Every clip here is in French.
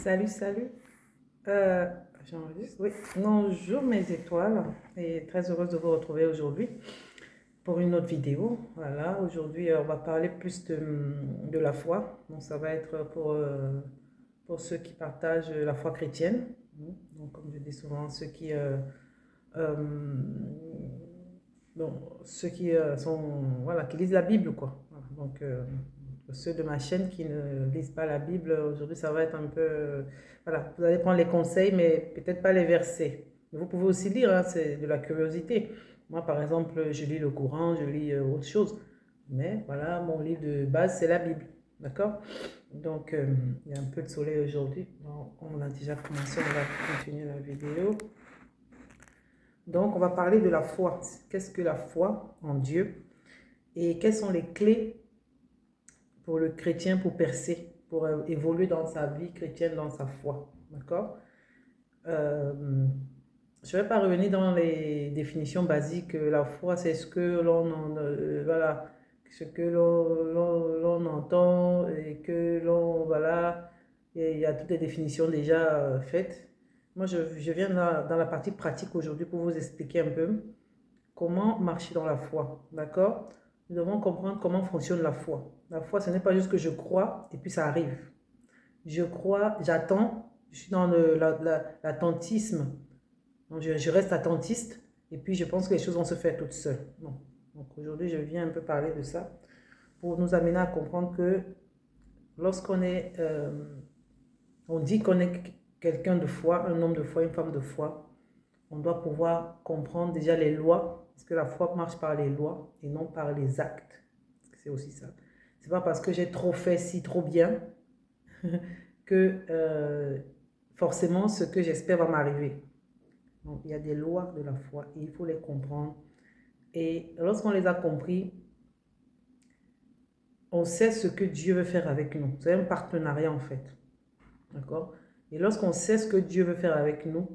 Salut, salut. Euh, J'enregistre, oui. Bonjour mes étoiles et très heureuse de vous retrouver aujourd'hui pour une autre vidéo. Voilà, aujourd'hui on va parler plus de la foi. Donc ça va être pour ceux qui partagent la foi chrétienne. Donc comme je dis souvent, euh, ceux qui voilà, qui lisent la Bible, quoi. Voilà. Donc ceux de ma chaîne qui ne lisent pas la Bible, aujourd'hui ça va être un peu, voilà, vous allez prendre les conseils, mais peut-être pas les versets. Vous pouvez aussi lire, hein, c'est de la curiosité. Moi, par exemple, je lis le Coran, je lis autre chose. Mais voilà, mon livre de base, c'est la Bible. D'accord? Donc, il y a un peu de soleil aujourd'hui. Bon, on a déjà commencé, on va continuer la vidéo. Donc, on va parler de la foi. Qu'est-ce que la foi en Dieu? Et quelles sont les clés pour le chrétien pour percer, pour évoluer dans sa vie chrétienne, dans sa foi? D'accord? Euh, je ne vais pas revenir dans les définitions basiques. La foi, c'est ce que voilà, ce que l'on entend et que l'on, voilà, il y a toutes les définitions déjà faites. Moi, je viens dans la partie pratique aujourd'hui pour vous expliquer un peu comment marcher dans la foi, d'accord? Nous devons comprendre comment fonctionne la foi. La foi, ce n'est pas juste que je crois et puis ça arrive. Je crois, j'attends, je suis dans l'attentisme. Donc je reste attentiste et puis je pense que les choses vont se faire toutes seules. Non. Donc aujourd'hui, je viens un peu parler de ça pour nous amener à comprendre que lorsqu'on est, on dit qu'on est quelqu'un de foi, un homme de foi, une femme de foi, on doit pouvoir comprendre déjà les lois, parce que la foi marche par les lois et non par les actes. C'est aussi ça. C'est pas parce que j'ai trop fait si trop bien que forcément ce que j'espère va m'arriver. Donc il y a des lois de la foi et il faut les comprendre. Et lorsqu'on les a compris, on sait ce que Dieu veut faire avec nous. C'est un partenariat en fait. D'accord? Et lorsqu'on sait ce que Dieu veut faire avec nous,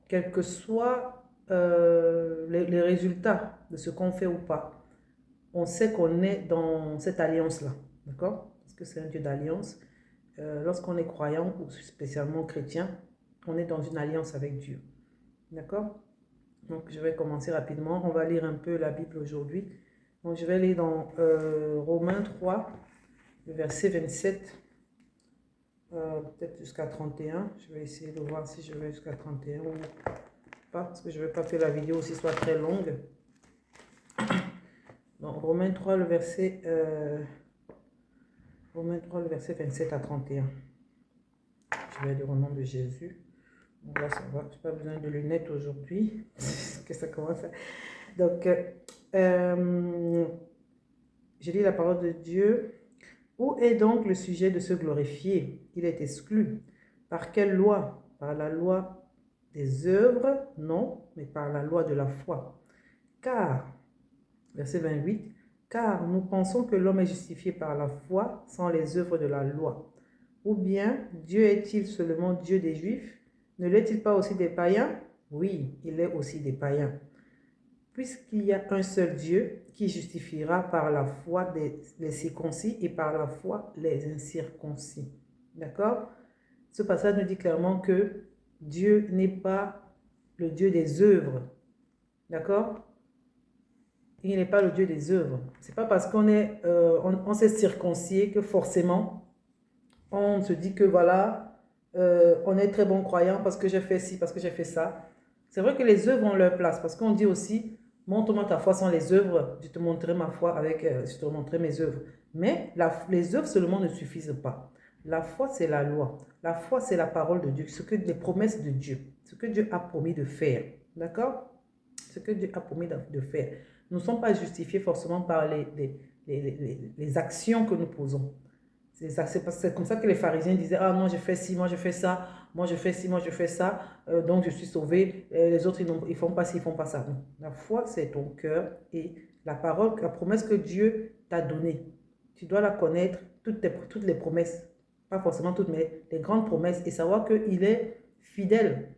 quels que soient les résultats de ce qu'on fait ou pas, on sait qu'on est dans cette alliance-là. D'accord? Parce que c'est un Dieu d'alliance. Lorsqu'on est croyant, ou spécialement chrétien, on est dans une alliance avec Dieu. D'accord? Donc, je vais commencer rapidement. On va lire un peu la Bible aujourd'hui. Donc, je vais lire dans Romains 3, le verset 27, peut-être jusqu'à 31. Je vais essayer de voir si je vais jusqu'à 31 ou pas, parce que je ne veux pas que la vidéo aussi soit très longue. Donc, Romains 3, le verset 27 à 31. Je vais lire au nom de Jésus. Donc là, ça va. Je n'ai pas besoin de lunettes aujourd'hui. Que ça commence à... Donc, je lis la parole de Dieu. Où est donc le sujet de se glorifier? Il est exclu. Par quelle loi? Par la loi des œuvres? Non, mais par la loi de la foi. Car, verset 28, car nous pensons que l'homme est justifié par la foi sans les œuvres de la loi. Ou bien, Dieu est-il seulement Dieu des Juifs? Ne l'est-il pas aussi des païens? Oui, il est aussi des païens. Puisqu'il y a un seul Dieu qui justifiera par la foi les circoncis et par la foi les incirconcis. D'accord? Ce passage nous dit clairement que Dieu n'est pas le Dieu des œuvres. D'accord? Il n'est pas le Dieu des œuvres. C'est pas parce qu'on est, on s'est circoncis que forcément on se dit que voilà, on est très bon croyant parce que j'ai fait ci, parce que j'ai fait ça. C'est vrai que les œuvres ont leur place parce qu'on dit aussi, montre-moi ta foi sans les œuvres, je te montrerai ma foi avec, je te montrerai mes œuvres. Mais les œuvres seulement ne suffisent pas. La foi, c'est la loi. La foi, c'est la parole de Dieu, les promesses de Dieu, ce que Dieu a promis de faire. D'accord? Ce que Dieu a promis de faire. Nous ne sommes pas justifiés forcément par les actions que nous posons. C'est comme ça que les pharisiens disaient, ah moi je fais ci, moi je fais ça, moi je fais ci, moi je fais ça, donc je suis sauvé, les autres ils font pas ci, ils font pas ça. Non. La foi c'est ton cœur et la parole, la promesse que Dieu t'a donnée. Tu dois la connaître, toutes les promesses, pas forcément toutes, mais les grandes promesses et savoir qu'il est fidèle.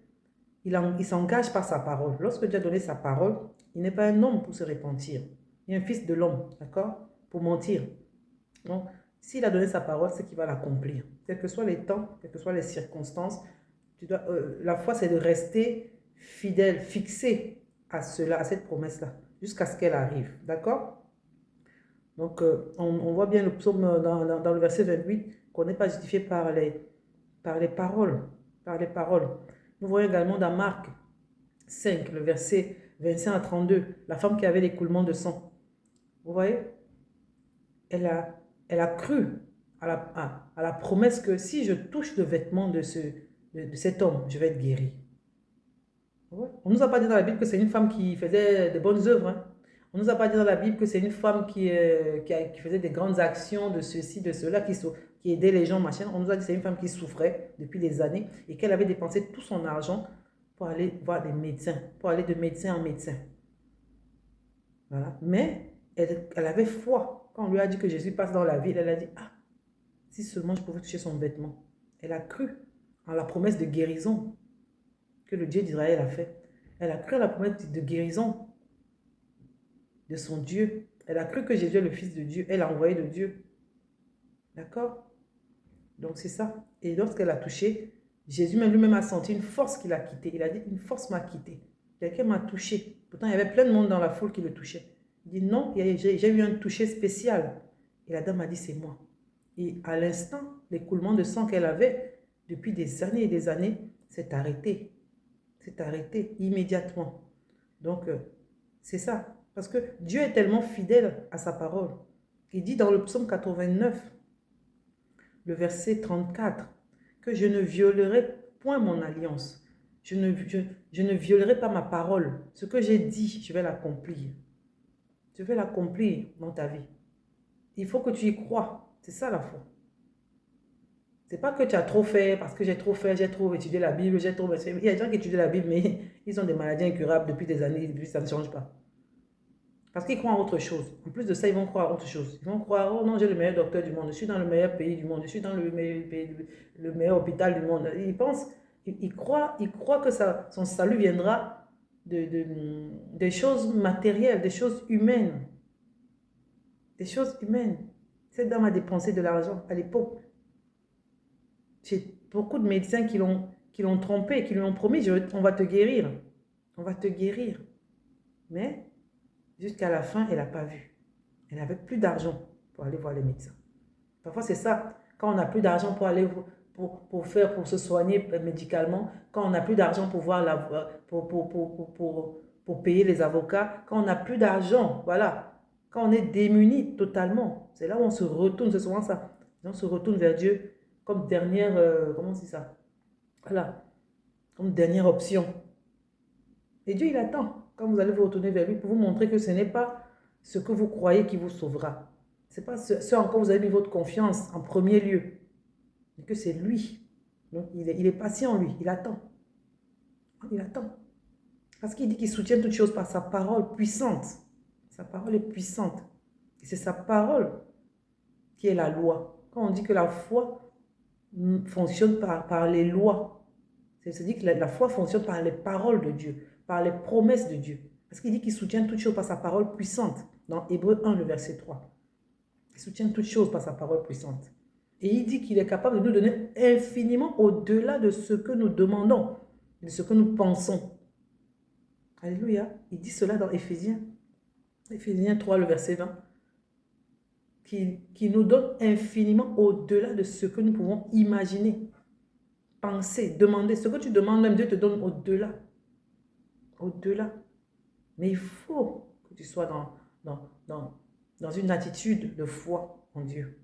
Il s'engage par sa parole. Lorsque Dieu a donné sa parole, il n'est pas un homme pour se repentir. Il est un fils de l'homme, d'accord? Pour mentir. Donc, S'il a donné sa parole, c'est qu'il va l'accomplir. Quels que soient les temps, quelles que soient les circonstances, la foi, c'est de rester fidèle, fixé à cela, à cette promesse-là, jusqu'à ce qu'elle arrive. D'accord? Donc, on voit bien le psaume dans le verset 28 qu'on n'est pas justifié par les paroles. Par les paroles. Nous voyons également dans Marc 5, le verset 25 à 32, la femme qui avait l'écoulement de sang. Vous voyez? Elle a cru à la promesse que si je touche le vêtement de cet homme, je vais être guéri. On ne nous a pas dit dans la Bible que c'est une femme qui faisait de bonnes œuvres. Hein. On ne nous a pas dit dans la Bible que c'est une femme qui faisait des grandes actions de ceci, de cela, qui aidait les gens, machin. On nous a dit que c'est une femme qui souffrait depuis des années et qu'elle avait dépensé tout son argent pour aller voir des médecins, pour aller de médecin en médecin. Voilà. Mais elle avait foi. Quand on lui a dit que Jésus passe dans la ville, elle a dit, ah, si seulement je pouvais toucher son vêtement. Elle a cru en la promesse de guérison que le Dieu d'Israël a fait. Elle a cru à la promesse de guérison de son Dieu. Elle a cru que Jésus est le Fils de Dieu. Elle a envoyé de Dieu. D'accord? Donc c'est ça. Et lorsqu'elle a touché, Jésus lui-même a senti une force qui l'a quitté. Il a dit, une force m'a quitté. Quelqu'un m'a touché. Pourtant, il y avait plein de monde dans la foule qui le touchait. Il dit, non, j'ai eu un toucher spécial. Et la dame a dit, c'est moi. Et à l'instant, l'écoulement de sang qu'elle avait, depuis des années, s'est arrêté. C'est arrêté immédiatement. Donc, c'est ça. Parce que Dieu est tellement fidèle à sa parole. Il dit dans le psaume 89, le verset 34, que je ne violerai point mon alliance. Je ne violerai pas ma parole. Ce que j'ai dit, je vais l'accomplir. Je vais l'accomplir dans ta vie. Il faut que tu y crois. C'est ça la foi. C'est pas que tu as trop fait, parce que j'ai trop fait, j'ai trop étudié la Bible, j'ai trop... Il y a des gens qui étudient la Bible, mais ils ont des maladies incurables depuis des années, depuis ça ne change pas. Parce qu'ils croient en autre chose. En plus de ça, ils vont croire en autre chose. Ils vont croire, oh non, j'ai le meilleur docteur du monde, je suis dans le meilleur pays du monde, je suis dans le meilleur hôpital du monde. Ils pensent, ils croient que son salut viendra des choses matérielles, des choses humaines. Des choses humaines. Cette dame a dépensé de l'argent à l'époque. J'ai beaucoup de médecins qui l'ont trompé, qui lui ont promis, on va te guérir. On va te guérir. Mais jusqu'à la fin, elle n'a pas vu. Elle n'avait plus d'argent pour aller voir les médecins. Parfois, c'est ça. Quand on n'a plus d'argent pour aller pour se soigner médicalement, quand on n'a plus d'argent pour pour payer les avocats, quand on n'a plus d'argent, voilà. Quand on est démuni totalement, c'est là où on se retourne, c'est souvent ça. On se retourne vers Dieu comme dernière, comment c'est ça? Voilà, comme dernière option. Et Dieu, il attend, quand vous allez vous retourner vers lui, pour vous montrer que ce n'est pas ce que vous croyez qui vous sauvera. Ce n'est pas ce en quoi vous avez mis votre confiance en premier lieu, mais que c'est lui. Donc, il est patient, lui, il attend. Il attend. Parce qu'il dit qu'il soutient toutes choses par sa parole puissante. Sa parole est puissante. Et c'est sa parole qui est la loi. Quand on dit que la foi fonctionne par les lois, c'est-à-dire que la foi fonctionne par les paroles de Dieu, par les promesses de Dieu. Parce qu'il dit qu'il soutient toutes choses par sa parole puissante. Dans Hébreux 1, le verset 3. Il soutient toutes choses par sa parole puissante. Et il dit qu'il est capable de nous donner infiniment au-delà de ce que nous demandons, de ce que nous pensons. Alléluia. Il dit cela dans Éphésiens 3, le verset 20. Qui nous donne infiniment au-delà de ce que nous pouvons imaginer, penser, demander. Ce que tu demandes, même Dieu te donne au-delà. Au-delà. Mais il faut que tu sois dans une attitude de foi en Dieu.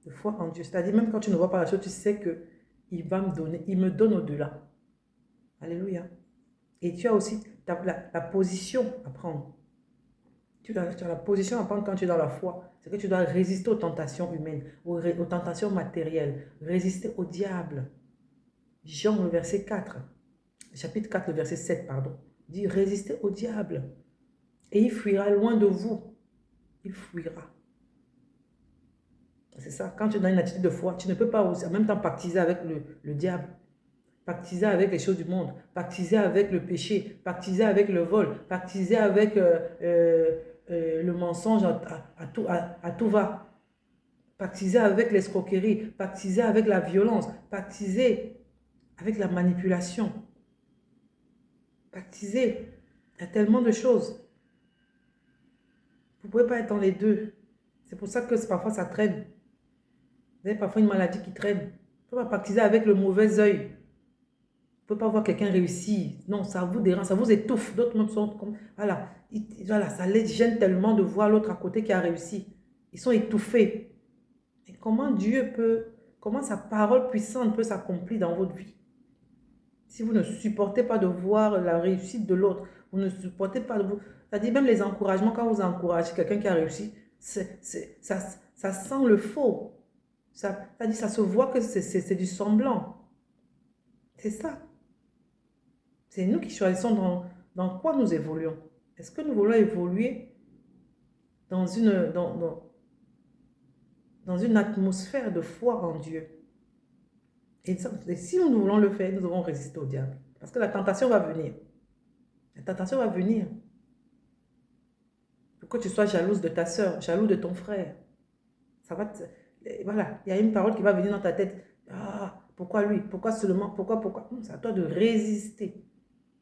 De foi en Dieu. C'est-à-dire, même quand tu ne vois pas la chose, tu sais qu'il va me donner, il me donne au-delà. Alléluia. Et tu as aussi la position à prendre. Tu as la position à prendre quand tu es dans la foi. C'est que tu dois résister aux tentations humaines, aux tentations matérielles. Résister au diable. Jean, le verset 4. Chapitre 4, le verset 7, pardon. Dit, résistez au diable. Et il fuira loin de vous. Il fuira. C'est ça. Quand tu es dans une attitude de foi, tu ne peux pas en même temps pactiser avec le diable. Pactiser avec les choses du monde. Pactiser avec le péché. Pactiser avec le vol. Pactiser avec le mensonge à tout va. pactiser avec l'escroquerie, pactiser avec la violence, pactiser avec la manipulation, pactiser. Il y a tellement de choses. Vous ne pouvez pas être dans les deux. C'est pour ça que parfois ça traîne. Vous avez parfois une maladie qui traîne. Vous ne pouvez pas pactiser avec le mauvais œil. Vous ne pouvez pas voir quelqu'un réussir. Non, ça vous dérange, ça vous étouffe. D'autres même sont comme... Voilà, voilà, ça les gêne tellement de voir l'autre à côté qui a réussi. Ils sont étouffés. Et comment Dieu peut... Comment sa parole puissante peut s'accomplir dans votre vie? Si vous ne supportez pas de voir la réussite de l'autre, vous ne supportez pas de vous... C'est-à-dire même les encouragements, quand vous encouragez quelqu'un qui a réussi, ça sent le faux. C'est-à-dire ça se voit que c'est du semblant. C'est ça. C'est nous qui choisissons dans quoi nous évoluons. Est-ce que nous voulons évoluer dans dans une atmosphère de foi en Dieu? Et si nous voulons le faire, nous devons résister au diable. Parce que la tentation va venir. La tentation va venir. Pour que tu sois jalouse de ta soeur, jaloux de ton frère. Ça va voilà, il y a une parole qui va venir dans ta tête. Ah, pourquoi lui? Pourquoi seulement? Pourquoi? C'est à toi de résister.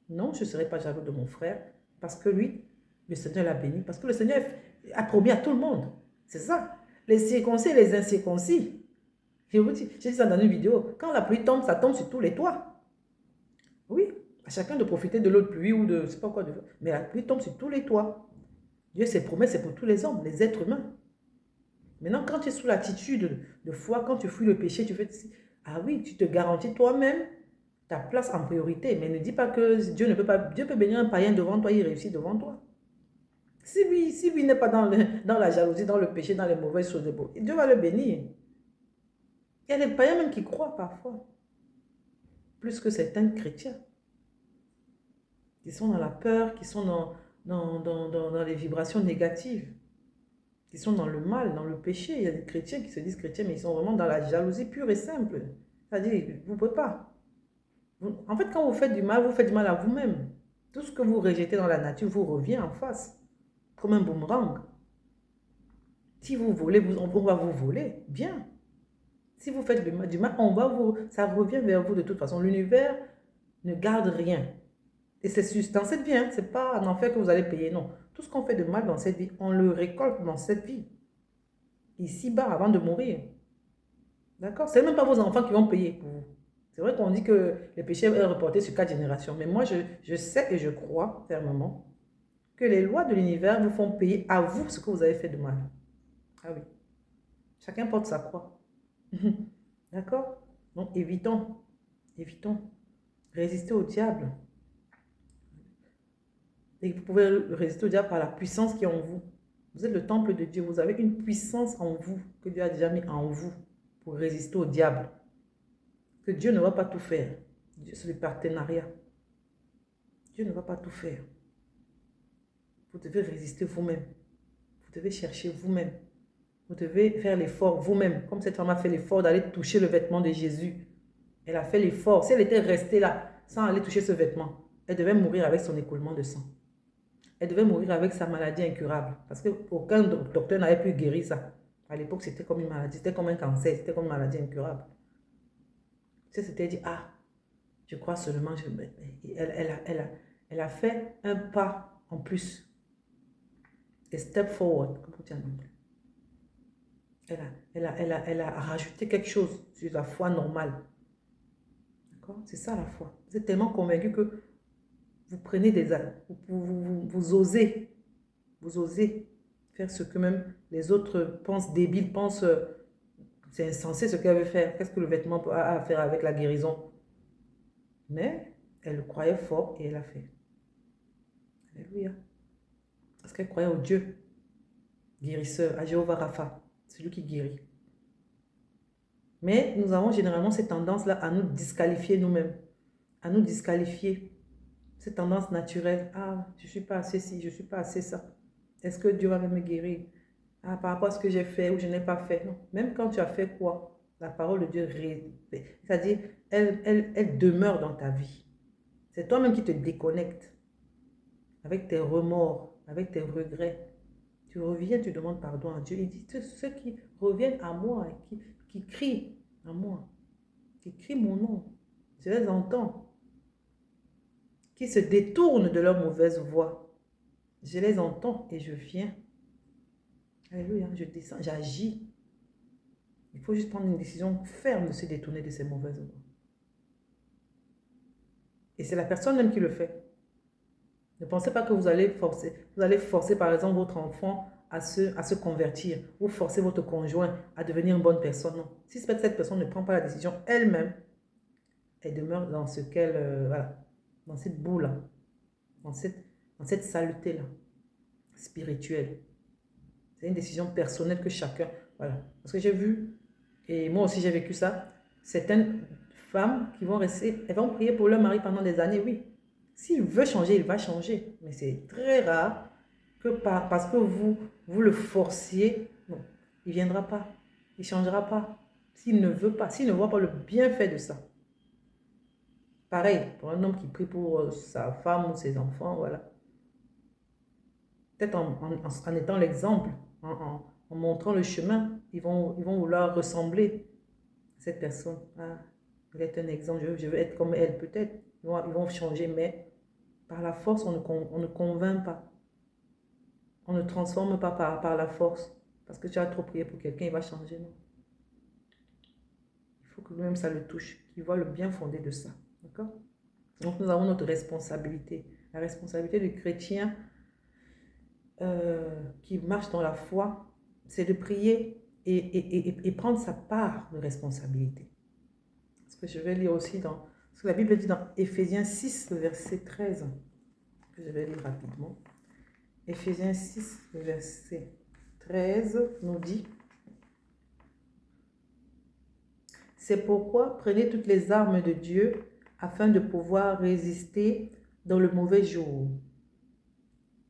Non, je ne serai pas jaloux de mon frère parce que lui, le Seigneur l'a béni. Parce que le Seigneur a promis à tout le monde. C'est ça. Les circoncis et les incirconcis. J'ai dit ça dans une vidéo. Quand la pluie tombe, ça tombe sur tous les toits. Oui, à chacun de profiter de l'eau de pluie ou de, je ne sais pas quoi. Mais la pluie tombe sur tous les toits. Dieu, ses promesses, c'est pour tous les hommes, les êtres humains. Maintenant, quand tu es sous l'attitude de foi, quand tu fuis le péché, tu fais... Ah oui, tu te garantis toi-même ta place en priorité. Mais ne dis pas que Dieu ne peut pas... Dieu peut bénir un païen devant toi, il réussit devant toi. Si lui n'est pas dans la jalousie, dans le péché, dans les mauvaises choses, Dieu va le bénir. Il y a des païens même qui croient parfois. Plus que certains chrétiens. Qui sont dans la peur, qui sont dans les vibrations négatives. Qui sont dans le mal, dans le péché. Il y a des chrétiens qui se disent chrétiens, mais ils sont vraiment dans la jalousie pure et simple. C'est-à-dire, vous ne pouvez pas. En fait, quand vous faites du mal à vous-même. Tout ce que vous rejetez dans la nature vous revient en face. Comme un boomerang. Si vous volez, on va vous voler. Bien. Si vous faites du mal, ça revient vers vous de toute façon. L'univers ne garde rien. Et c'est dans cette vie, hein, ce n'est pas un enfer que vous allez payer, non. Tout ce qu'on fait de mal dans cette vie, on le récolte dans cette vie. Ici-bas, avant de mourir. D'accord? Ce n'est même pas vos enfants qui vont payer pour vous. C'est vrai qu'on dit que le péché est reporté sur 4 générations. Mais moi, je sais et je crois fermement que les lois de l'univers vous font payer à vous ce que vous avez fait de mal. Ah oui. Chacun porte sa croix. D'accord? Donc, évitons. Résister au diable. Et vous pouvez résister au diable par la puissance qui est en vous. Vous êtes le temple de Dieu. Vous avez une puissance en vous que Dieu a déjà mis en vous pour résister au diable. Que Dieu ne va pas tout faire. C'est le partenariat. Dieu ne va pas tout faire. Vous devez résister vous-même. Vous devez chercher vous-même. Vous devez faire l'effort vous-même. Comme cette femme a fait l'effort d'aller toucher le vêtement de Jésus. Elle a fait l'effort. Si elle était restée là sans aller toucher ce vêtement, elle devait mourir avec son écoulement de sang. Elle devait mourir avec sa maladie incurable. Parce qu'aucun docteur n'avait pu guérir ça. À l'époque, c'était comme une maladie. C'était comme un cancer. C'était comme une maladie incurable. Si elle s'était dit, ah, je crois seulement... Elle a fait un pas en plus. A step forward. Comment tu as dit? Elle a rajouté quelque chose sur la foi normale. D'accord? C'est ça la foi. Vous êtes tellement convaincu que vous prenez vous osez. Vous osez faire ce que même les autres pensent débile, pensent c'est insensé ce qu'elle veut faire. Qu'est-ce que le vêtement a à faire avec la guérison? Mais elle le croyait fort et elle a fait. Alléluia. Parce qu'elle croyait au Dieu guérisseur, à Jéhovah Rapha, celui qui guérit. Mais nous avons généralement cette tendance-là à nous disqualifier nous-mêmes, à nous disqualifier. Cette tendance naturelle, ah, je ne suis pas assez ci, je ne suis pas assez ça. Est-ce que Dieu va me guérir? Ah, par rapport à ce que j'ai fait ou je n'ai pas fait. Non. Même quand tu as fait quoi, la parole de Dieu, c'est-à-dire, elle demeure dans ta vie. C'est toi-même qui te déconnectes avec tes remords, avec tes regrets. Tu reviens, tu demandes pardon à Dieu. Il dit, ceux qui reviennent à moi, qui crient à moi, qui crient mon nom, je les entends. Qui se détournent de leur mauvaise voie, je les entends et je viens. Alléluia, je descends, j'agis. Il faut juste prendre une décision ferme de se détourner de ces mauvaises voies. Et c'est la personne même qui le fait. Ne pensez pas que vous allez forcer par exemple votre enfant à se convertir ou forcer votre conjoint à devenir une bonne personne. Non. Si cette personne ne prend pas la décision elle-même, elle demeure dans ce qu'elle, voilà, dans cette boue-là, dans cette saleté-là, spirituelle. C'est une décision personnelle que chacun, voilà. Parce que j'ai vu, et moi aussi j'ai vécu ça, certaines femmes qui vont rester, elles vont prier pour leur mari pendant des années, oui. S'il veut changer, il va changer. Mais c'est très rare que parce que vous le forciez, non, il ne viendra pas, il ne changera pas. S'il ne veut pas, s'il ne voit pas le bienfait de ça. Pareil, pour un homme qui prie pour sa femme ou ses enfants, voilà. Peut-être en étant l'exemple, en montrant le chemin, ils vont vouloir ressembler à cette personne. Ah, elle est un exemple, je veux être comme elle, peut-être. Ils vont changer, mais par la force, on ne convainc pas. On ne transforme pas par la force. Parce que tu as trop prié pour quelqu'un, il va changer, non. Il faut que lui-même ça le touche, qu'il voit le bien fondé de ça. D'accord? Donc nous avons notre responsabilité. La responsabilité du chrétien qui marche dans la foi, c'est de prier et prendre sa part de responsabilité. Ce que je vais lire aussi dans ce que la Bible dit dans Éphésiens 6, le verset 13, que je vais lire rapidement. Éphésiens 6, le verset 13 nous dit: c'est pourquoi prenez toutes les armes de Dieu afin de pouvoir résister dans le mauvais jour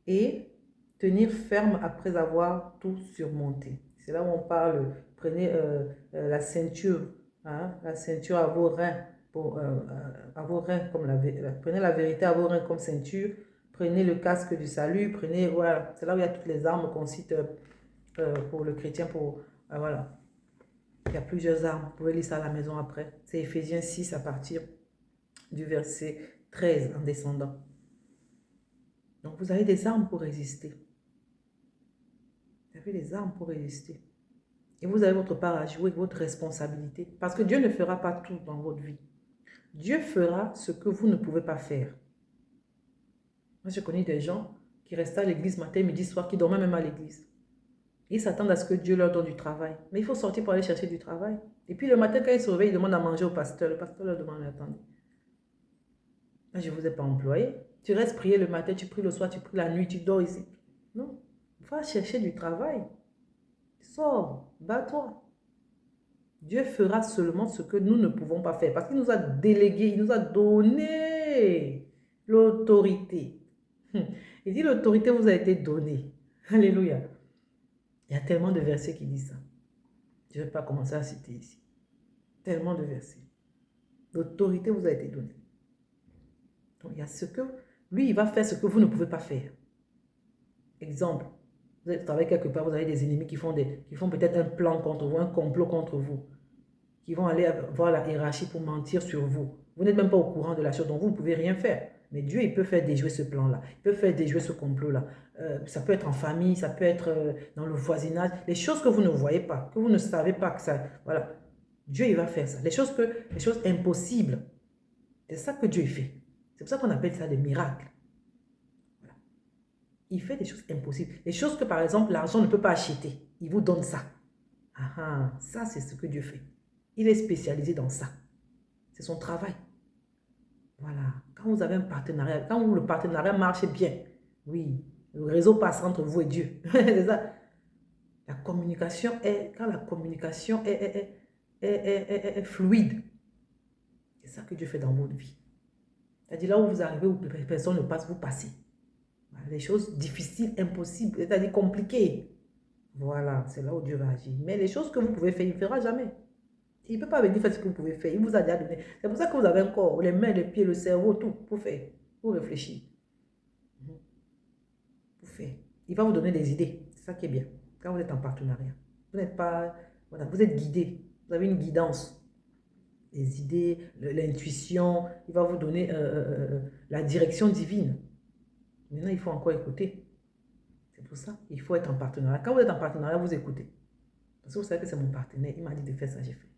et tenir ferme après avoir tout surmonté. C'est là où on parle, prenez la ceinture, hein, la ceinture à vos reins, à vos reins comme prenez la vérité à vos reins comme ceinture, prenez le casque du salut, prenez, voilà, c'est là où il y a toutes les armes qu'on cite pour le chrétien, voilà. Il y a plusieurs armes, vous pouvez lire ça à la maison après. C'est Éphésiens 6 à partir du verset 13 en descendant. Donc vous avez des armes pour résister. Vous avez des armes pour résister. Et vous avez votre part à jouer, votre responsabilité. Parce que Dieu ne fera pas tout dans votre vie. Dieu fera ce que vous ne pouvez pas faire. Moi, je connais des gens qui restent à l'église matin, midi, soir, qui dorment même à l'église. Ils s'attendent à ce que Dieu leur donne du travail. Mais il faut sortir pour aller chercher du travail. Et puis le matin, quand ils se réveillent, ils demandent à manger au pasteur. Le pasteur leur demande: attendez, je ne vous ai pas employé. Tu restes prier le matin, tu pries le soir, tu pries la nuit, tu dors ici. Non, va chercher du travail. Sors, bats-toi. Dieu fera seulement ce que nous ne pouvons pas faire. Parce qu'il nous a délégué, il nous a donné l'autorité. Il dit: l'autorité vous a été donnée. Alléluia. Il y a tellement de versets qui disent ça. Je ne vais pas commencer à citer ici. Tellement de versets. L'autorité vous a été donnée. Donc il y a ce que... Lui, il va faire ce que vous ne pouvez pas faire. Exemple. Vous travaillez quelque part, vous avez des ennemis qui font peut-être un plan contre vous, un complot contre vous. Qui vont aller voir la hiérarchie pour mentir sur vous. Vous n'êtes même pas au courant de la chose, donc vous ne pouvez rien faire. Mais Dieu, il peut faire déjouer ce plan-là. Il peut faire déjouer ce complot-là. Ça peut être en famille, ça peut être dans le voisinage. Les choses que vous ne voyez pas, que vous ne savez pas que ça... Voilà. Dieu, il va faire ça. Les choses impossibles. C'est ça que Dieu fait. C'est pour ça qu'on appelle ça des miracles. Voilà. Il fait des choses impossibles. Les choses que, par exemple, l'argent ne peut pas acheter. Il vous donne ça. Ça, c'est ce que Dieu fait. Il est spécialisé dans ça. C'est son travail. Voilà. Quand vous avez un partenariat, quand le partenariat marche bien, oui, le réseau passe entre vous et Dieu. C'est ça. La communication quand la communication est fluide, c'est ça que Dieu fait dans votre vie. C'est-à-dire là où vous arrivez, où personne ne passe, vous passez. Voilà, les choses difficiles, impossibles, c'est-à-dire compliquées. Voilà, c'est là où Dieu va agir. Mais les choses que vous pouvez faire, il ne fera jamais. Il ne peut pas venir faire ce que vous pouvez faire. Il vous a déjà donné. C'est pour ça que vous avez un corps, les mains, les pieds, le cerveau, tout pour faire, pour réfléchir. Pour faire. Il va vous donner des idées. ça qui est bien. Quand vous êtes en partenariat, vous n'êtes pas, voilà, vous êtes guidé. Vous avez une guidance. Les idées, l'intuition, il va vous donner la direction divine. Maintenant, il faut encore écouter. C'est pour ça qu'il faut être en partenariat. Quand vous êtes en partenariat, vous écoutez. Parce que vous savez que c'est mon partenaire. Il m'a dit de faire ça, j'ai fait.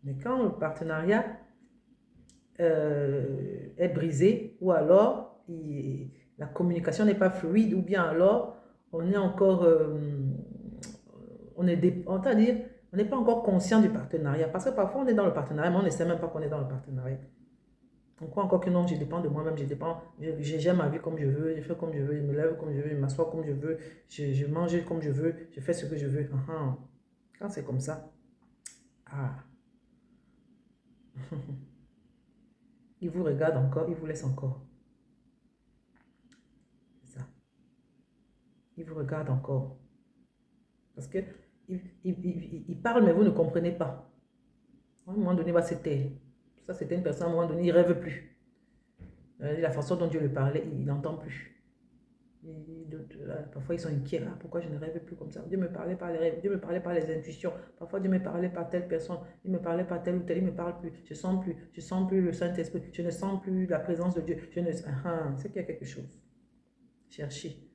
Mais quand le partenariat est brisé, ou alors la communication n'est pas fluide, ou bien alors on est encore, on n'est pas encore conscient du partenariat. Parce que parfois on est dans le partenariat, mais on ne sait même pas qu'on est dans le partenariat. On croit encore que non, je dépends de moi-même, j'ai ma vie comme je veux, je fais comme je veux, je me lève comme je veux, je m'assois comme je veux, je mange comme je veux, je fais ce que je veux. Quand c'est comme ça, il vous regarde encore, il vous laisse encore. C'est ça. Il vous regarde encore. Parce que il parle, mais vous ne comprenez pas. À un moment donné, il va se taire. Ça, c'était une personne, à un moment donné, il ne rêve plus. La façon dont Dieu le parlait, il n'entend plus. Parfois, ils sont inquiets. Pourquoi je ne rêve plus comme ça? Dieu me parlait par les rêves, Dieu me parlait par les intuitions. Parfois, Dieu me parlait par telle personne, il me parlait par tel ou tel, il ne me parle plus. Je ne sens plus le Saint-Esprit, je ne sens plus la présence de Dieu. C'est qu'il y a quelque chose. Cherchez.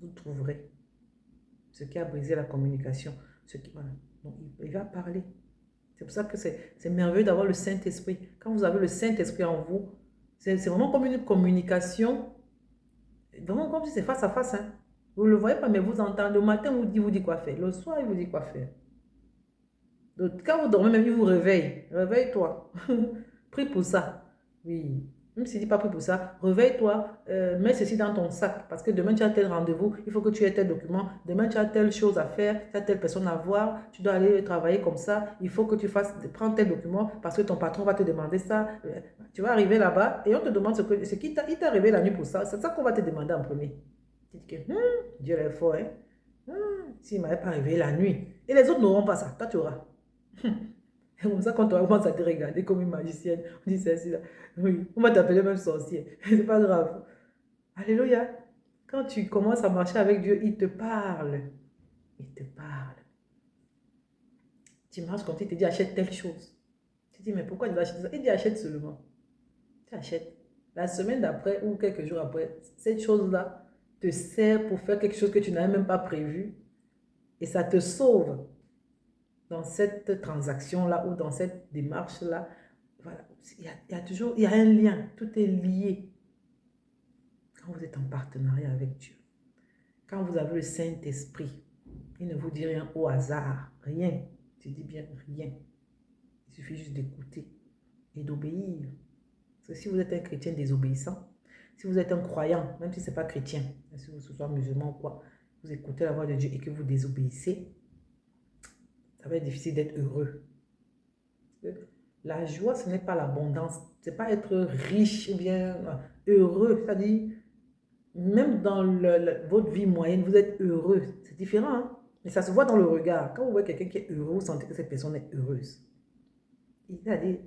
Vous trouverez ce qui a brisé la communication. Voilà. Donc, il va parler. C'est pour ça que c'est merveilleux d'avoir le Saint-Esprit. Quand vous avez le Saint-Esprit en vous, c'est vraiment comme une communication, vraiment comme si c'est face à face. Vous ne le voyez pas, mais vous entendez. Le matin, il vous dit quoi faire. Le soir, il vous dit quoi faire. Donc, quand vous dormez, même il vous réveille. Réveille-toi. Prie pour ça. Oui. Même s'il ne dit pas prie pour ça, réveille-toi, mets ceci dans ton sac. Parce que demain, tu as tel rendez-vous, il faut que tu aies tel document. Demain, tu as telle chose à faire, tu as telle personne à voir, tu dois aller travailler comme ça. Il faut que tu prends tel document parce que ton patron va te demander ça. Tu vas arriver là-bas et on te demande ce qui t'est arrivé la nuit pour ça. C'est ça qu'on va te demander en premier. Tu dis que Dieu est fort, hein? S'il ne m'avait pas arrivé la nuit. Et les autres n'auront pas ça. Toi, tu auras. C'est comme ça quand on commence à te regarder comme une magicienne, on dit c'est là. Oui, on va t'appeler même sorcier. C'est pas grave. Alléluia. Quand tu commences à marcher avec Dieu, il te parle. Il te parle. Tu marches comme il te dit achète telle chose. Tu dis mais pourquoi tu dois acheter ça? Il dit achète seulement. Tu achètes. La semaine d'après ou quelques jours après, cette chose-là te sert pour faire quelque chose que tu n'avais même pas prévu. Et ça te sauve. Dans cette transaction-là ou dans cette démarche-là, voilà, il y a un lien, tout est lié. Quand vous êtes en partenariat avec Dieu, quand vous avez le Saint-Esprit, il ne vous dit rien au hasard, rien, je dis bien rien. Il suffit juste d'écouter et d'obéir. Parce que si vous êtes un chrétien désobéissant, si vous êtes un croyant, même si ce n'est pas chrétien, si vous soyez musulman ou quoi, vous écoutez la voix de Dieu et que vous désobéissez, ça va être difficile d'être heureux. La joie, ce n'est pas l'abondance. Ce n'est pas être riche ou bien heureux. C'est-à-dire, même dans votre vie moyenne, vous êtes heureux. C'est différent. Hein? Mais ça se voit dans le regard. Quand vous voyez quelqu'un qui est heureux, vous sentez que cette personne est heureuse. C'est-à-dire,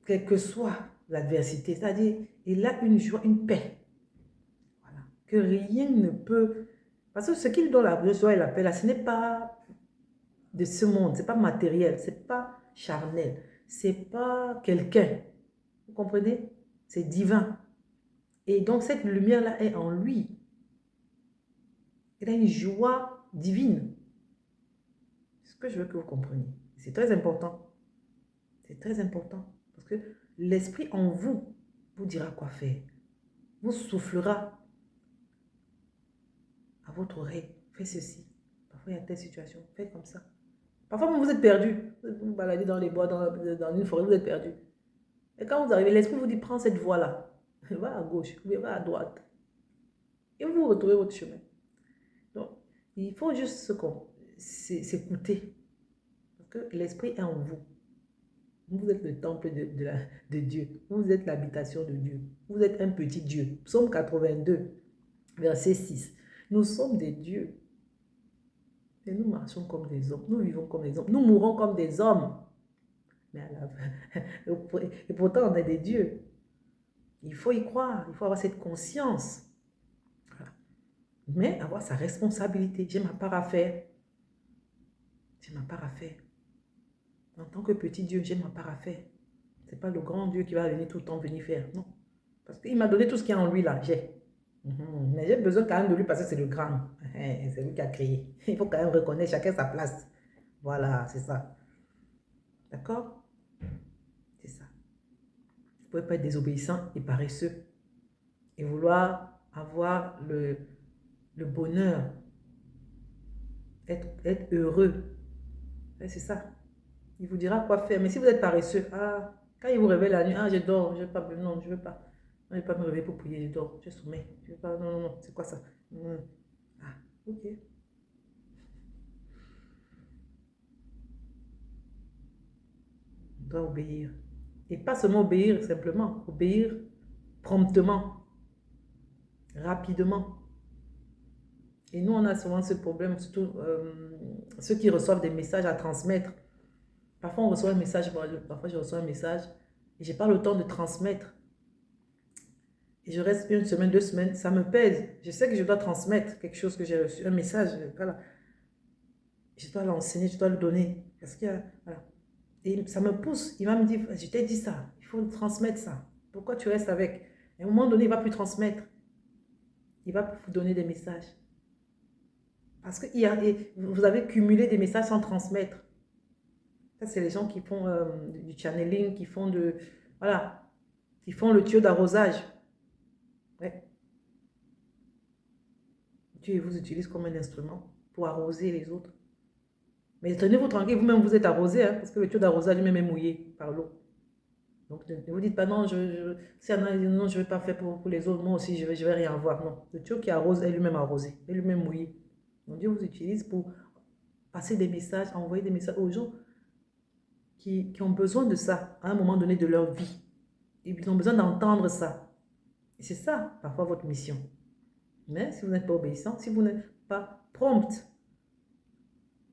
quelle que soit l'adversité, c'est-à-dire, il a une joie, une paix. Voilà. Que rien ne peut... Parce que ce qu'il donne la joie et la paix, là, ce n'est pas de ce monde, ce n'est pas matériel, ce n'est pas charnel, ce n'est pas quelqu'un. Vous comprenez? C'est divin. Et donc cette lumière-là est en lui. Il a une joie divine. C'est ce que je veux que vous compreniez. C'est très important. C'est très important. Parce que l'esprit en vous vous dira quoi faire. Vous soufflera à votre oreille. Fais ceci. Parfois il y a telle situation. Faites comme ça. Parfois, vous êtes perdu. Vous vous baladez dans les bois, dans une forêt, vous êtes perdu. Et quand vous arrivez, l'esprit vous dit, prends cette voie-là. Va à gauche, va à droite. Et vous retrouvez votre chemin. Donc, il faut juste s'écouter. Parce que l'esprit est en vous. Vous êtes le temple de Dieu. Vous êtes l'habitation de Dieu. Vous êtes un petit Dieu. Psaume 82, verset 6. Nous sommes des dieux. Et nous marchons comme des hommes. Nous vivons comme des hommes. Nous mourrons comme des hommes. Mais à la fin, et pourtant, on est des dieux. Il faut y croire. Il faut avoir cette conscience. Mais avoir sa responsabilité. J'ai ma part à faire. J'ai ma part à faire. En tant que petit Dieu, j'ai ma part à faire. Ce n'est pas le grand Dieu qui va venir tout le temps venir faire. Non. Parce qu'il m'a donné tout ce qu'il y a en lui là. J'ai. Mais j'ai besoin quand même de lui parce que c'est le grand. C'est lui qui a créé. Il faut quand même reconnaître chacun sa place. Voilà, c'est ça. D'accord? C'est ça. Vous ne pouvez pas être désobéissant et paresseux. Et vouloir avoir le bonheur. Être heureux. C'est ça. Il vous dira quoi faire. Mais si vous êtes paresseux, ah, quand il vous réveille la nuit, ah, je dors, je ne veux pas, non, je ne veux pas. Je ne vais pas me réveiller pour prier, je dors, je sommeille. Je veux pas, non, non, non, c'est quoi ça? Ah, ok. On doit obéir. Et pas seulement obéir simplement, obéir promptement, rapidement. Et nous, on a souvent ce problème, surtout ceux qui reçoivent des messages à transmettre. Parfois, on reçoit un message, parfois je reçois un message et je n'ai pas le temps de transmettre. Et je reste une semaine, 2 semaines, ça me pèse. Je sais que je dois transmettre quelque chose que j'ai reçu, un message, voilà. Je dois l'enseigner, je dois le donner. Parce que, voilà. Et ça me pousse. Il va me dire, je t'ai dit ça, il faut transmettre ça. Pourquoi tu restes avec? Et à un moment donné, il ne va plus transmettre. Il va vous donner des messages. Parce que vous avez cumulé des messages sans transmettre. Ça, c'est les gens qui font du channeling, qui font voilà, qui font le tuyau d'arrosage. Ouais. Dieu vous utilise comme un instrument pour arroser les autres. Mais tenez-vous tranquille, vous-même vous êtes arrosé, hein, parce que le tuyau d'arrosage lui-même est mouillé par l'eau. Donc ne vous dites pas non, si y en a, non, je ne vais pas faire pour les autres, moi aussi je vais rien avoir. Non, le tuyau qui arrose est lui-même arrosé, est lui-même mouillé. Donc Dieu vous utilise pour passer des messages, envoyer des messages aux gens qui ont besoin de ça à un moment donné de leur vie. Ils ont besoin d'entendre ça. Et c'est ça, parfois, votre mission. Mais si vous n'êtes pas obéissant, si vous n'êtes pas prompt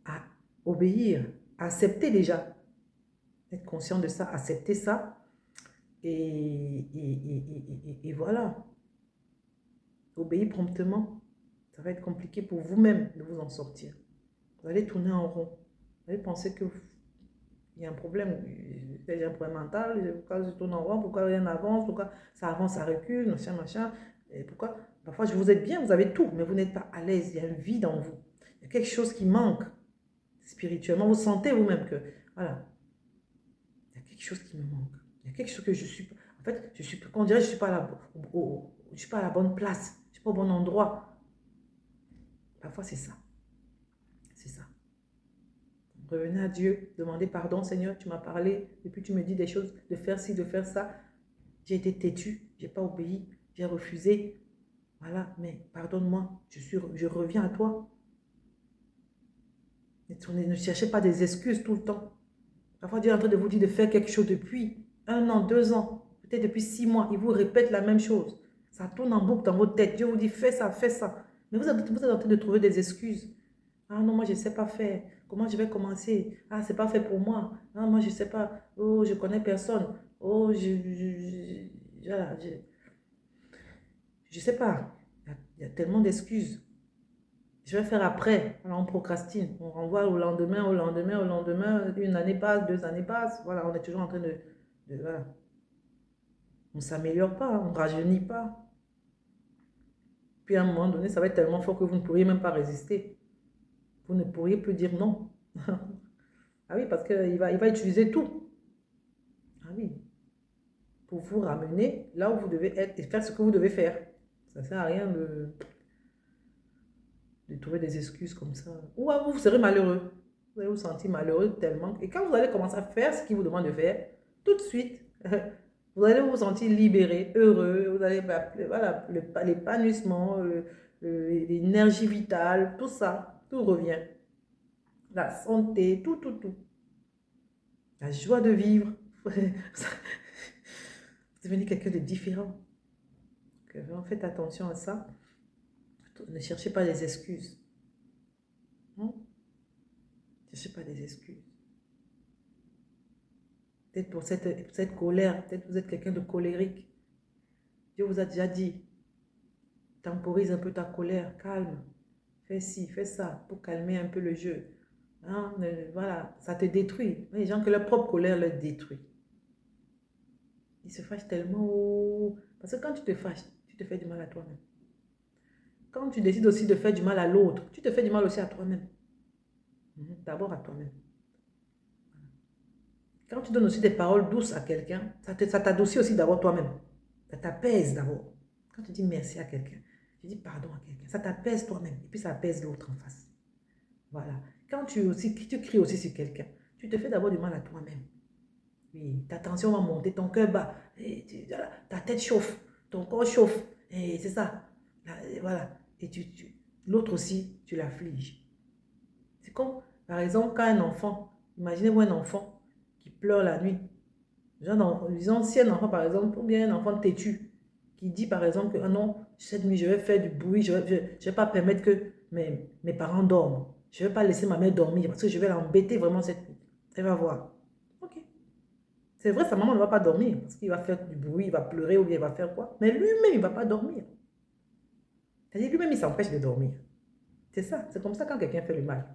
à obéir, à accepter déjà, être conscient de ça, accepter ça, et voilà, obéir promptement, ça va être compliqué pour vous-même de vous en sortir. Vous allez tourner en rond. Vous allez penser que il y a un problème, j'ai un problème mental, pourquoi je tourne en rond, pourquoi rien n'avance, pourquoi ça avance, ça recule, machin, machin, et pourquoi, parfois vous êtes bien, vous avez tout, mais vous n'êtes pas à l'aise, il y a un vide en vous, il y a quelque chose qui manque spirituellement, vous sentez vous-même que, voilà, il y a quelque chose qui me manque, il y a quelque chose que je suis, en fait, on dirait que je ne suis pas à je suis pas à la bonne place, je ne suis pas au bon endroit, parfois c'est ça, c'est ça. Revenez à Dieu, demandez pardon, Seigneur, tu m'as parlé, et puis tu me dis des choses, de faire ci, de faire ça. J'ai été têtu, je n'ai pas obéi, j'ai refusé. Voilà, mais pardonne-moi, je reviens à toi. Ne cherchez pas des excuses tout le temps. Parfois, Dieu est en train de vous dire de faire quelque chose depuis 1 an, 2 ans, peut-être depuis 6 mois. Il vous répète la même chose. Ça tourne en boucle dans votre tête. Dieu vous dit fais ça, fais ça. Mais vous êtes en train de trouver des excuses. Ah non, moi je ne sais pas faire. Comment je vais commencer? Ah, c'est pas fait pour moi. Ah, moi je ne sais pas. Oh, je connais personne. Oh, voilà, je sais pas. Il y a tellement d'excuses. Je vais faire après. Alors on procrastine. On renvoie au lendemain, au lendemain, au lendemain. Une année passe, 2 années passent. Voilà, on est toujours en train voilà. On ne s'améliore pas, on ne rajeunit pas. Puis à un moment donné, ça va être tellement fort que vous ne pourriez même pas résister. Vous ne pourriez plus dire non. Ah oui, parce qu'il va utiliser tout. Ah oui, pour vous ramener là où vous devez être et faire ce que vous devez faire. Ça ne sert à rien de trouver des excuses comme ça. Ou vous serez malheureux. Vous allez vous sentir malheureux tellement. Et quand vous allez commencer à faire ce qu'il vous demande de faire, tout de suite, vous allez vous sentir libéré, heureux. Vous allez, voilà, l'épanouissement, l'énergie vitale, tout ça, tout revient. La santé, tout, tout, tout. La joie de vivre. Vous devenez quelqu'un de différent. Donc, faites attention à ça. Ne cherchez pas des excuses. Ne cherchez pas des excuses. Peut-être pour cette colère, peut-être que vous êtes quelqu'un de colérique. Dieu vous a déjà dit, temporise un peu ta colère, calme. Fais ci, fais ça pour calmer un peu le jeu. Hein, voilà, ça te détruit. Les gens que leur propre colère leur détruit. Ils se fâchent tellement. Parce que quand tu te fâches, tu te fais du mal à toi-même. Quand tu décides aussi de faire du mal à l'autre, tu te fais du mal aussi à toi-même. D'abord à toi-même. Quand tu donnes aussi des paroles douces à quelqu'un, ça t'adoucit aussi d'abord toi-même. Ça t'apaise d'abord. Quand tu dis merci à quelqu'un, tu dis pardon à quelqu'un, ça t'apaise toi-même et puis ça apaise l'autre en face. Voilà. Quand tu cries aussi sur quelqu'un, tu te fais d'abord du mal à toi-même. Oui, ta tension va monter, ton cœur bat, et ta tête chauffe, ton corps chauffe, et c'est ça. Voilà. Et l'autre aussi, tu l'affliges. C'est comme, par exemple, quand un enfant, imaginez-vous un enfant qui pleure la nuit. Disons, si un enfant, par exemple, ou bien un enfant têtu, qui dit, par exemple, que ah non, cette nuit, je vais faire du bruit, je ne vais pas permettre que mes parents dorment. Je ne vais pas laisser ma mère dormir parce que je vais l'embêter vraiment cette nuit. Elle va voir. Ok. C'est vrai, sa maman ne va pas dormir parce qu'il va faire du bruit, il va pleurer ou bien il va faire quoi. Mais lui-même, il ne va pas dormir. C'est-à-dire, lui-même, il s'empêche de dormir. C'est ça. C'est comme ça quand quelqu'un fait le mal.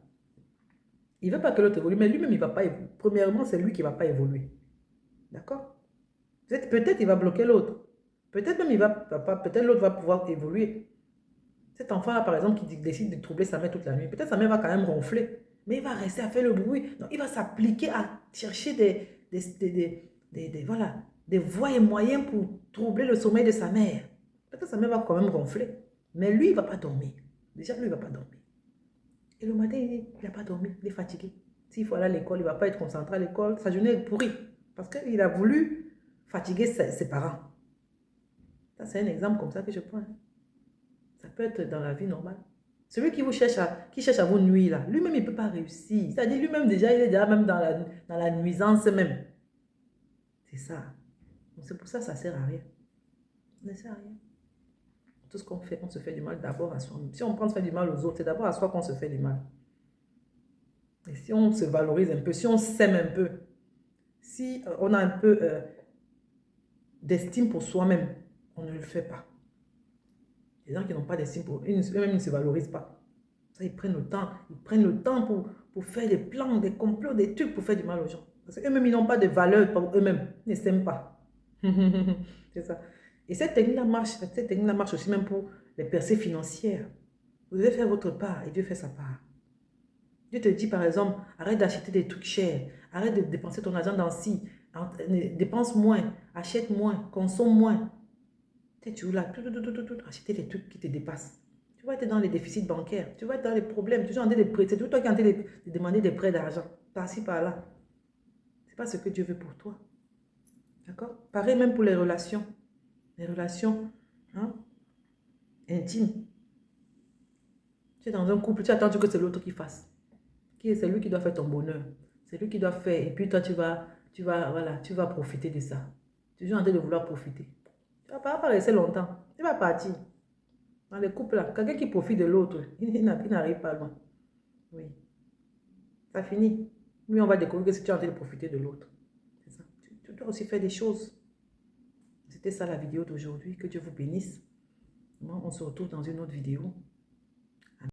Il ne veut pas que l'autre évolue, mais lui-même, il ne va pas évoluer. Premièrement, c'est lui qui ne va pas évoluer. D'accord? Peut-être il va bloquer l'autre. Peut-être même peut-être l'autre va pouvoir évoluer. Cet enfant-là, par exemple, qui décide de troubler sa mère toute la nuit, peut-être sa mère va quand même ronfler, mais il va rester à faire le bruit. Donc, il va s'appliquer à chercher voilà, des voies et moyens pour troubler le sommeil de sa mère. Peut-être sa mère va quand même ronfler, mais lui, il ne va pas dormir. Déjà, lui, il ne va pas dormir. Et le matin, il n'a pas dormi, il est fatigué. S'il faut aller à l'école, il ne va pas être concentré à l'école. Sa journée est pourrie parce qu'il a voulu fatiguer ses parents. Ça, c'est un exemple comme ça que je prends. Ça peut être dans la vie normale. Celui qui cherche à vous nuire, là, lui-même, il ne peut pas réussir. C'est-à-dire, lui-même, déjà, il est déjà même dans la nuisance même. C'est ça. C'est pour ça que ça ne sert à rien. Ça ne sert à rien. Tout ce qu'on fait, on se fait du mal d'abord à soi-même. Si on pense faire du mal aux autres, c'est d'abord à soi qu'on se fait du mal. Et si on se valorise un peu, si on s'aime un peu, si on a un peu d'estime pour soi-même, on ne le fait pas. Les gens qui n'ont pas d'estime pour eux-mêmes, ils ne se valorisent pas. Ça, ils prennent le temps pour faire des plans, des complots, des trucs pour faire du mal aux gens. Parce qu'eux-mêmes, ils n'ont pas de valeur pour eux-mêmes. Ils ne s'aiment pas. C'est ça. Et cette technique-là marche aussi même pour les percées financières. Vous devez faire votre part et Dieu fait sa part. Dieu te dit par exemple, arrête d'acheter des trucs chers, arrête de dépenser ton argent dans ci, dépense moins, achète moins, consomme moins. Tu vas là, acheter des trucs qui te dépassent. Tu vas être dans les déficits bancaires, tu vas être dans les problèmes, tu es en train de prêter, c'est toi qui es en train de demander des prêts d'argent, par-ci, par-là. Ce n'est pas ce que Dieu veut pour toi. D'accord? Pareil même pour les relations hein, intimes. Tu es dans un couple, tu attends que c'est l'autre qui fasse. C'est lui qui doit faire ton bonheur. C'est lui qui doit faire. Et puis toi, voilà, tu vas profiter de ça. Tu es en train de vouloir profiter. Tu ne vas pas rester longtemps. Tu vas partir. Dans les couples, là, quelqu'un qui profite de l'autre, il n'arrive pas loin. Oui. Ça finit. Lui, on va découvrir que si tu es en train de profiter de l'autre. C'est ça. Tu dois aussi faire des choses. C'était ça la vidéo d'aujourd'hui. Que Dieu vous bénisse. Moi, on se retrouve dans une autre vidéo.